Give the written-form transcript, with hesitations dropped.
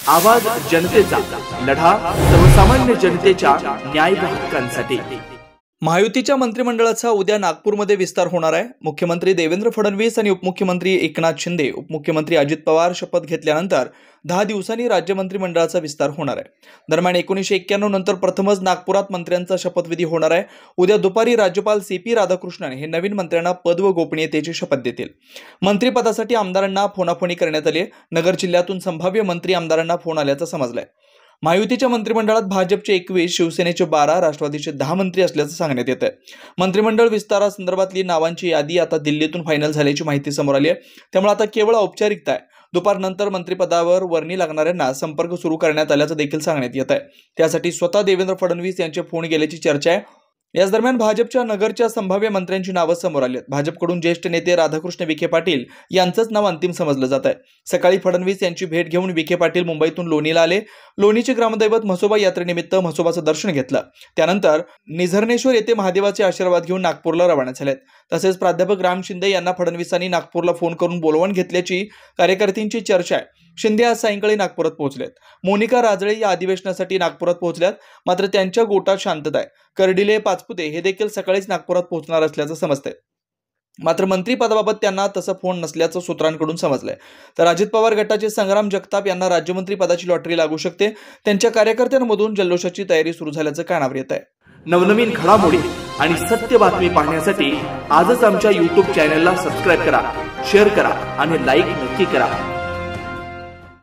आवाज जनतेचा, लढा सर्वसामान्य जनतेच्या न्याय व हक्कांसाठी। महायुतीच्या मंत्रिमंडळाचा उद्या नागपूरमध्ये विस्तार होणार आहे। मुख्यमंत्री देवेंद्र फडणवीस आणि उपमुख्यमंत्री एकनाथ शिंदे, उपमुख्यमंत्री अजित पवार शपथ घेतल्यानंतर 10 दिवसांनी राज्य मंत्रिमंडळाचा विस्तार होणार आहे। दरम्यान 1991 नंतर प्रथमच नागपुरात मंत्र्यांचा शपथविधी होणार आहे। उद्या दुपारी राज्यपाल CP राधाकृष्णन हे नवीन मंत्र्यांना पद व गोपनीयतेची शपथ देतील। मंत्रिपदासाठी आमदारांना फोनाफोनी करण्यात आली। नगर जिल्ह्यातून संभाव्य मंत्री आमदारांना फोन आल्याचं समजलंय। महायुतीच्या मंत्रिमंडळात भाजपचे 21, शिवसेनेचे 12, राष्ट्रवादीचे 10 मंत्री असल्याचं सांगण्यात येत आहे। मंत्रिमंडळ विस्तारासंदर्भातली नावांची यादी आता दिल्लीतून फायनल झाल्याची माहिती समोर आली आहे। त्यामुळे आता केवळ औपचारिकता आहे। दुपारनंतर मंत्रिपदावर वर्णी लागणाऱ्यांना संपर्क सुरू करण्यात आल्याचं देखील सांगण्यात येत आहे। त्यासाठी स्वतः देवेंद्र फडणवीस यांचे फोन गेल्याची चर्चा आहे। याच दरम्यान भाजपच्या नगरच्या संभाव्य मंत्र्यांची नावं समोर आली आहेत। भाजपकडून ज्येष्ठ नेते राधाकृष्ण विखे पाटील यांचंच नाव अंतिम समजलं जात आहे। सकाळी फडणवीस यांची भेट घेऊन विखे पाटील मुंबईतून लोणीला आले। लोणीचे ग्रामदैवत म्हसोबा यात्रेनिमित्त म्हसोबाचं दर्शन घेतलं। त्यानंतर निझर्णेश्वर येथे महादेवाचे आशीर्वाद घेऊन नागपूरला रवाना झालेत। तसेच प्राध्यापक राम शिंदे यांना फडणवीसांनी नागपूरला फोन करून बोलवण घेतल्याची कार्यकर्त्यांची चर्चा आहे। शिंदे आज सायंकाळी नागपुरात पोहोचलेत। मोनिका राजळे या अधिवेशनासाठी नागपुरात पोहोचल्यात, मात्र त्यांच्या गोटात शांतता आहे। कर्डिले, पाचपुते हे देखील सकाळीच नागपुरात पोहोचणार असल्याचं समजतंय। मात्र मंत्रिपदाबाबत त्यांना तसं फोन नसल्याचं सूत्रांकडून समजलंय। तर अजित पवार गटाचे संग्राम जगताप यांना राज्यमंत्री पदाची लॉटरी लागू शकते। त्यांच्या कार्यकर्त्यांमधून जल्लोषाची तयारी सुरू झाल्याचं कानावर येत आहे। नवनवीन घडामोडी आणि सत्य बातमी पाहण्यासाठी आजच आमच्या YouTube चॅनलला सबस्क्राइब करा, शेअर करा आणि लाईक नक्की करा।